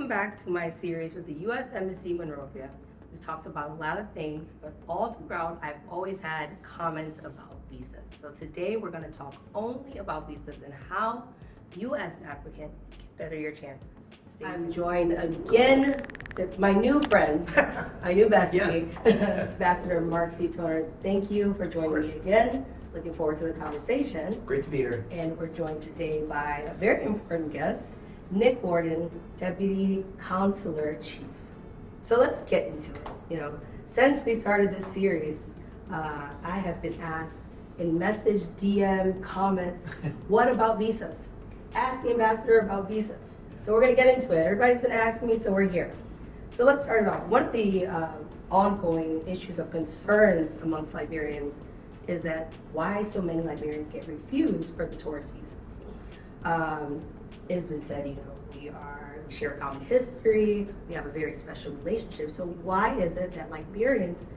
Welcome back to my series with the U.S. Embassy Monrovia. We talked about a lot of things, but all throughout I've always had comments about visas. So today we're going to talk only about visas and how you as an applicant can better your chances. I'm joined again with my new friend, my new bestie, Yes. Ambassador Mark C. Toner. Thank you for joining me again. Looking forward to the conversation. Great to be here. And we're joined today by a very important guest, Nick Worden, Deputy Consular Chief. So let's get into it. Since we started this series, I have been asked in message, DM, comments, what about visas? Ask the ambassador about visas. So we're going to get into it. Everybody's been asking me, so we're here. So let's start it off. One of the ongoing issues of concerns amongst Liberians is that why so many Liberians get refused for the tourist visas. It's been said, we share a common history, we have a very special relationship. So why is it that Liberians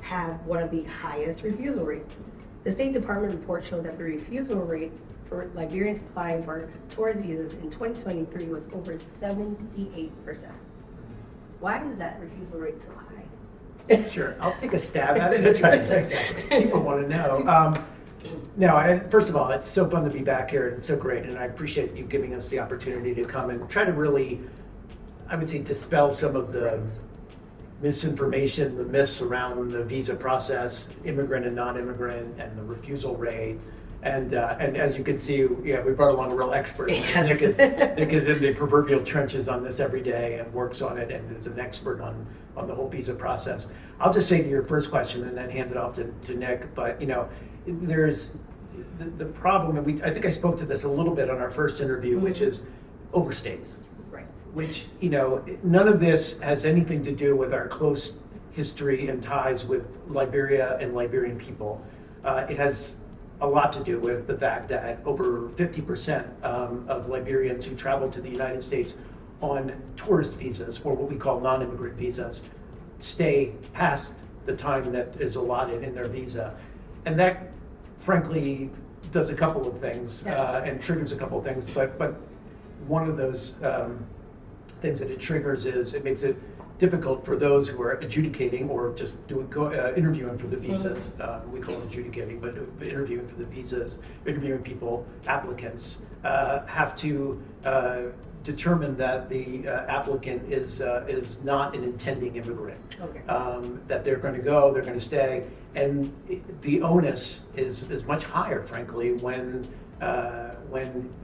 have one of the highest refusal rates? The State Department report showed that the refusal rate for Liberians applying for tourist visas in 2023 was over 78%. Why is that refusal rate so high? Sure, I'll take a stab at it. Exactly. People want to know. First of all, it's so fun to be back here. It's so great, and I appreciate you giving us the opportunity to come and try to really, I would say, dispel some of the misinformation, the myths around the visa process, immigrant and non-immigrant, and the refusal rate. And as you can see, we brought along a real expert. Yes. Nick is in the proverbial trenches on this every day and works on it, and is an expert on the whole visa process. I'll just say to your first question and then hand it off to Nick. But there's the problem, and I think I spoke to this a little bit on our first interview, which is overstays. Right. Which none of this has anything to do with our close history and ties with Liberia and Liberian people. It has a lot to do with the fact that over 50% of Liberians who travel to the United States on tourist visas, or what we call non-immigrant visas, stay past the time that is allotted in their visa. And that, frankly, does a couple of things. Yes. And triggers a couple of things. But one of those things that it triggers is it makes it difficult for those who are adjudicating or just interviewing for the visas. We call it adjudicating, but interviewing for the visas, interviewing people, applicants, have to determine that the applicant is not an intending immigrant. Okay. That they're going to go, they're going to stay, and the onus is much higher, frankly, when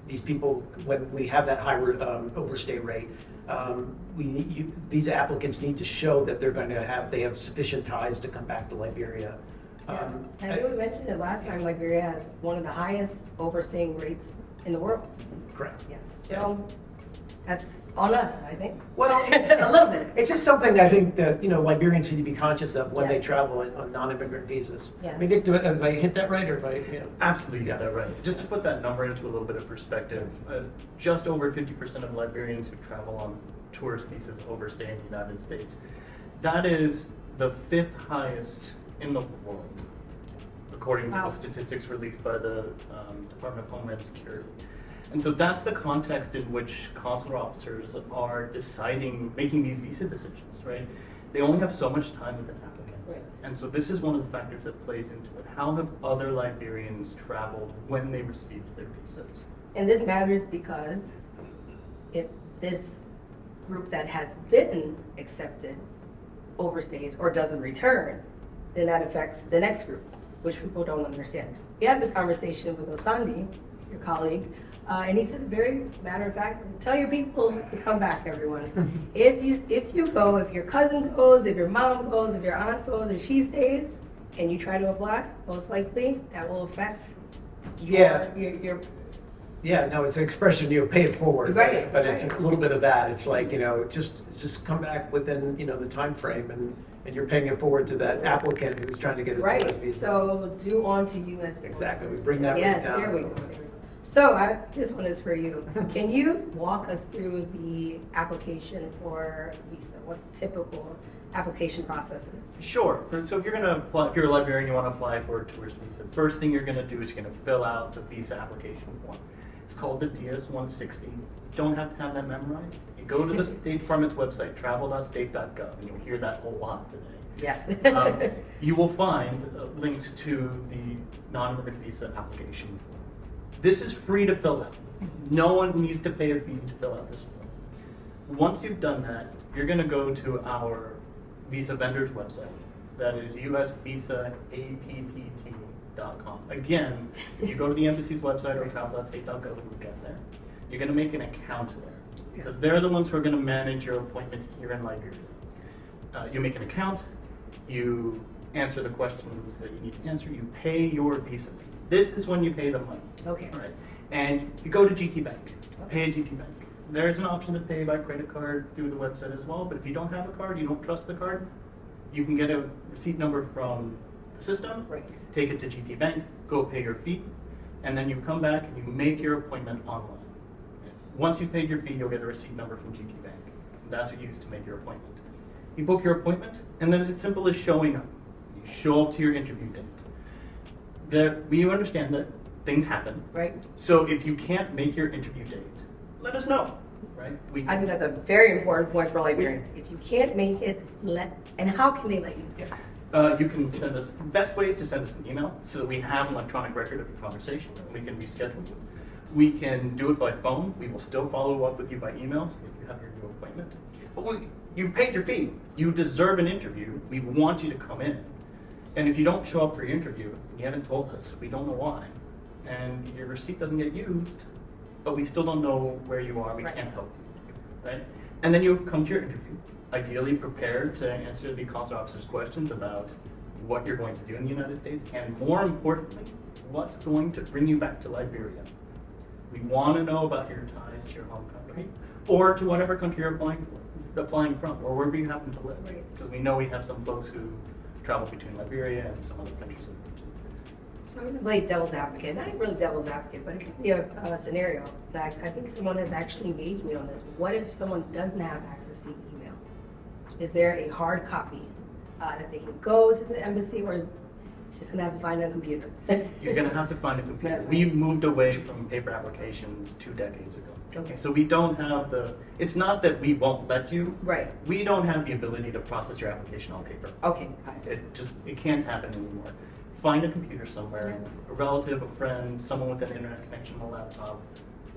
these people, when we have that high overstay rate. Visa applicants need to show that they have sufficient ties to come back to Liberia. I think we mentioned it last time. Liberia has one of the highest overstaying rates in the world. Correct. Yes. So that's on us, I think. Well, a little bit. it's just something I think that Liberians need to be conscious of when they Yes. travel on non-immigrant visas. Yes. I mean, Nick, have I hit that right, or if I? Absolutely got that right. Just to put that number into a little bit of perspective, just over 50% of Liberians who travel on tourist visas overstay in the United States. That is the 5th highest in the world, according to Wow. the statistics released by the Department of Homeland Security. And so that's the context in which consular officers are making these visa decisions, right? They only have so much time with an applicant. Right. And so this is one of the factors that plays into it. How have other Liberians traveled when they received their visas? And this matters because if this group that has been accepted overstays or doesn't return, then that affects the next group, which people don't understand. We had this conversation with Osandi, your colleague, and he said, very matter of fact, tell your people to come back, everyone. If you go, if your cousin goes, if your mom goes, if your aunt goes, and she stays, and you try to apply, most likely that will affect your Yeah, no, it's an expression, pay it forward. Right, But it's right. a little bit of that. It's like, just come back within, the time frame, and you're paying it forward to that applicant who's trying to get a tourist right. visa. So do on to you as Exactly, we bring that Yes, rate down. there we go. So this one is for you. Can you walk us through the application for visa? What typical application process is? Sure. So if you're going to apply, if you're a Liberian, you want to apply for a tourist visa, the first thing you're going to do is you're going to fill out the visa application form. It's called the DS 160. You don't have to have that memorized. You go to the State Department's website, travel.state.gov, and you'll hear that a lot today. Yes. You will find links to the non-immigrant visa application. This is free to fill out. No one needs to pay a fee to fill out this form. Once you've done that, you're going to go to our visa vendor's website. That is usvisaapp.com. Again, if you go to the embassy's website or travel.state.gov, you'll get there. You're going to make an account there because they're the ones who are going to manage your appointment here in Liberia. You make an account, you answer the questions that you need to answer, you pay your visa fee. This is when you pay the money. Okay. All right. And you go to GT Bank, pay a GT Bank. There's an option to pay by credit card through the website as well, but if you don't have a card, you don't trust the card, you can get a receipt number from the system, Right. take it to GT Bank, go pay your fee, and then you come back and you make your appointment online. Once you've paid your fee, you'll get a receipt number from GT Bank. That's what you use to make your appointment. You book your appointment, and then it's simple as showing up. You show up to your interview date. We understand that things happen. Right. So if you can't make your interview date, let us know, right? I think that's a very important point for Liberians. If you can't make it, and how can they let you know? You can send us, best way is to send us an email so that we have an electronic record of your conversation and we can reschedule. We can do it by phone. We will still follow up with you by email so that you have your new appointment. But you've paid your fee. You deserve an interview. We want you to come in. And if you don't show up for your interview, and you haven't told us, we don't know why, and your receipt doesn't get used, but we still don't know where you are, we Right. can't help you, right? And then you come to your interview, ideally prepared to answer the consular officer's questions about what you're going to do in the United States, and more importantly, what's going to bring you back to Liberia. We want to know about your ties to your home country, or to whatever country you're applying from, or wherever you happen to live. Right. Because we know we have some folks who travel between Liberia and some other countries in the region. So I'm going to play devil's advocate. Not really devil's advocate, but it could be a scenario that I think someone has actually engaged me on this. What if someone doesn't have access to email? Is there a hard copy that they can go to the embassy, or just going to have to find a computer? You're going to have to find a computer. We've moved away from paper applications 2 decades ago. Okay. So we don't have it's not that we won't let you. Right. We don't have the ability to process your application on paper. Okay, got it. It can't happen anymore. Find a computer somewhere, a relative, a friend, someone with an internet connection, a laptop,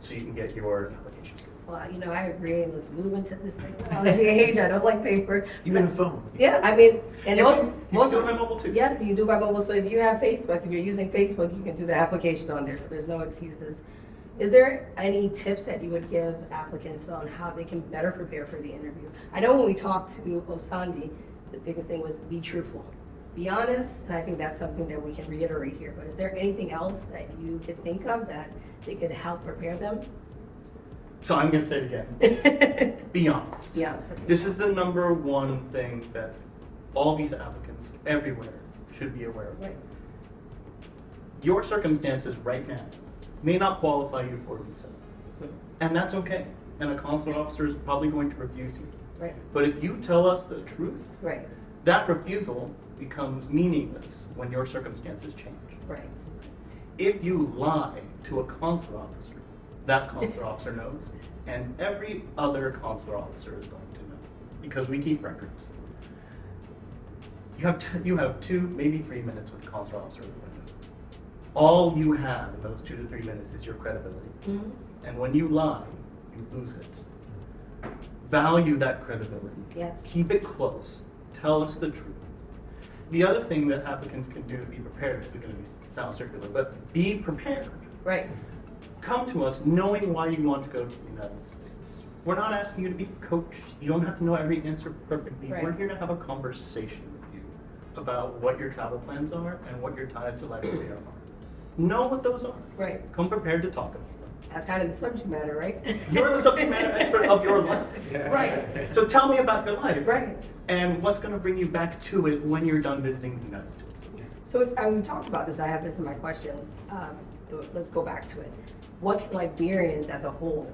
so you can get your application. Well, I agree. Let's move into this technology age. I don't like paper. Even a But- phone. Yeah, I mean, and You most can do it by mobile too. Yes, you can do it by mobile. So if you have Facebook, if you're using Facebook, you can do the application on there. So there's no excuses. Is there any tips that you would give applicants on how they can better prepare for the interview? I know when we talked to Osandi, the biggest thing was be truthful, be honest, and I think that's something that we can reiterate here. But is there anything else that you could think of that they could help prepare them? So I'm going to say it again. Be honest. Be honest. Okay. This is the number one thing that all visa applicants everywhere should be aware of. Right. Your circumstances right now may not qualify you for a visa. And that's okay. And a consular officer is probably going to refuse you. Right. But if you tell us the truth, Right. that refusal becomes meaningless when your circumstances change. Right. If you lie to a consular officer, that consular officer knows, and every other consular officer is going to know, because we keep records. You have 2, maybe 3 minutes with the consular officer at the window. All you have in those 2 to 3 minutes is your credibility. Mm-hmm. And when you lie, you lose it. Value that credibility. Yes. Keep it close. Tell us the truth. The other thing that applicants can do to be prepared, this is going to sound circular, but be prepared. Right. Come to us knowing why you want to go to the United States. We're not asking you to be coached. You don't have to know every answer perfectly. Right. We're here to have a conversation with you about what your travel plans are and what your ties to Liberia are. Know what those are. Right. Come prepared to talk about them. That's kind of the subject matter, right? You're the subject matter expert of your life. Yeah. Right. So tell me about your life. Right. And what's going to bring you back to it when you're done visiting the United States. So we talked about this. I have this in my questions. Let's go back to it. What can Liberians as a whole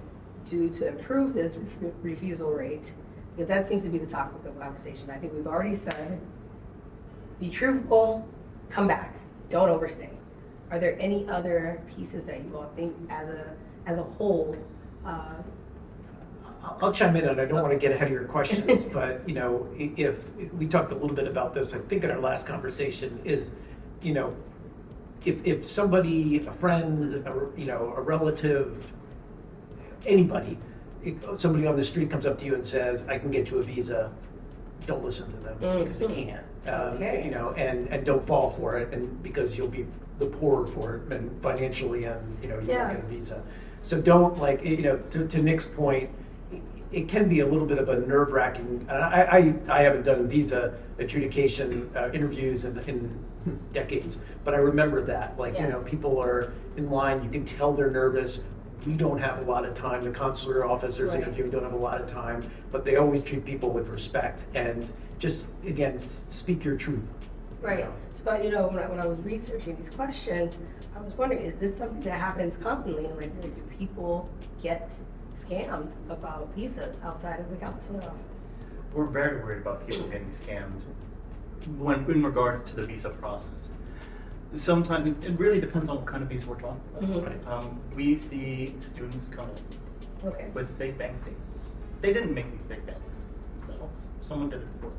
do to improve this refusal rate? Because that seems to be the topic of conversation. I think we've already said, be truthful, come back, don't overstay. Are there any other pieces that you all think as as a whole. I'll chime in, and I don't want to get ahead of your questions, but, you know, if, we talked a little bit about this, I think in our last conversation, is, you know, if somebody, a friend, you know, a relative, anybody, somebody on the street comes up to you and says, I can get you a visa, don't listen to them, because they can't. Okay. You know, and don't fall for it, and because you'll be the poorer for it, and financially, and, you know, you Yeah. won't get a visa. So don't, like, you know, to Nick's point, it can be a little bit of a nerve-wracking. I haven't done visa adjudication interviews in decades, but I remember that. Like, you know, Yes. people are in line, you can tell they're nervous. We don't have a lot of time. The consular officers Right. interviewing don't have a lot of time, but they always treat people with respect and just, again, speak your truth. Right. But you know, when I was researching these questions, I was wondering, is this something that happens commonly in Liberia? Do people get scammed about visas outside of the consular office? We're very worried about people getting scammed when in regards to the visa process. Sometimes it really depends on what kind of visa we're talking about. Mhm. Right? We see students come in Okay. with fake bank statements. They didn't make these fake bank statements themselves. Someone did it for them.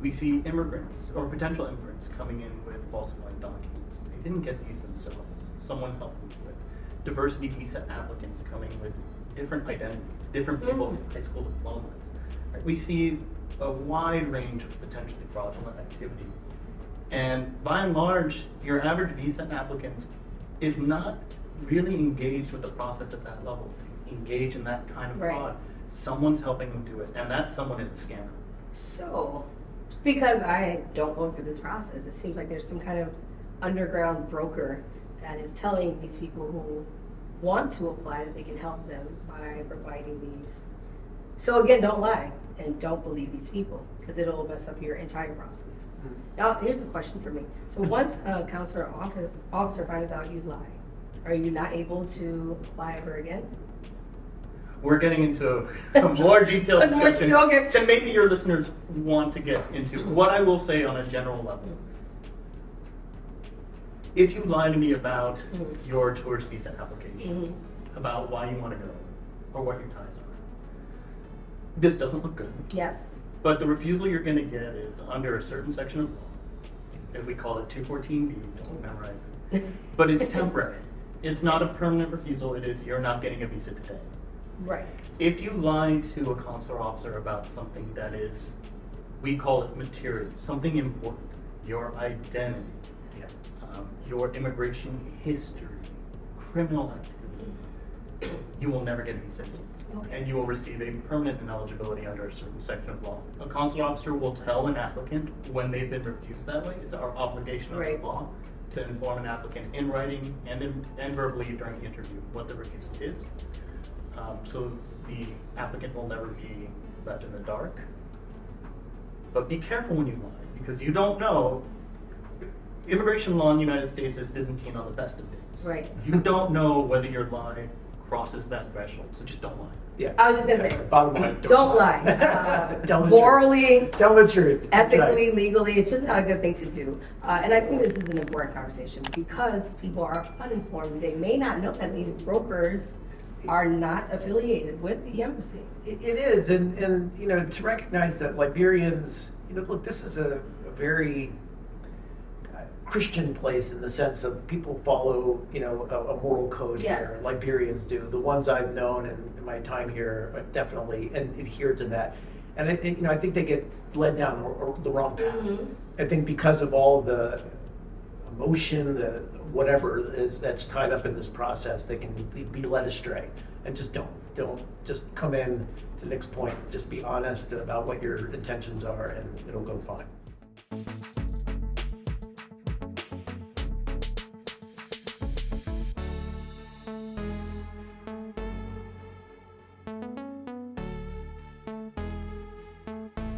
We see immigrants or potential immigrants coming in with falsified documents. They didn't get these themselves. Someone helped them do it. Diversity visa applicants coming with different identities, different people's high school diplomas. Right? We see a wide range of potentially fraudulent activity. And by and large, your average visa applicant is not really engaged with the process at that level, engage in that kind of Right. fraud. Someone's helping them do it, and that someone is a scammer. So, because I don't go through this process, it seems like there's some kind of underground broker that is telling these people who want to apply that they can help them by providing these. So again, don't lie and don't believe these people because it'll mess up your entire process. Now, here's a question for me. So once a consular officer finds out you lie, are you not able to apply ever again? We're getting into a more detailed More discussion detail, okay. than maybe your listeners want to get into. What I will say on a general level, if you lie to me about your tourist visa application, about why you want to go, or what your ties are, this doesn't look good. Yes. But the refusal you're going to get is under a certain section of law. If we call it 214B, don't memorize it. But it's temporary. It's not a permanent refusal. It is you're not getting a visa today. Right. If you lie to a consular officer about something that is, we call it material, something important, your identity, your immigration history, criminal activity, you will never get a visa. Okay. And you will receive a permanent ineligibility under a certain section of law. A consular officer will tell an applicant when they've been refused that way. It's our obligation under Right. the law to inform an applicant in writing and verbally during the interview what the refusal is. So the applicant will never be left in the dark. But be careful when you lie, because you don't know. Immigration law in the United States is Byzantine on the best of days. Right. You don't know whether your lie crosses that threshold, so just don't lie. Yeah. I was just gonna say, Bottom line, don't lie. Tell the truth. Morally, Tell the truth. That's right. ethically, legally, it's just not a good thing to do. And I think this is an important conversation because people are uninformed. They may not know that these brokers are not affiliated with the embassy. It is, and you know, to recognize that Liberians, you know, look, this is a very Christian place in the sense of people follow, you know, a moral code Yes. here. Liberians do. The ones I've known in my time here definitely and adhere to that. And you know, I think they get led down the wrong path. I think because of all the emotion, the whatever is that's tied up in this process, they can be led astray. And just don't just come in to the next point. Just be honest about what your intentions are, and it'll go fine.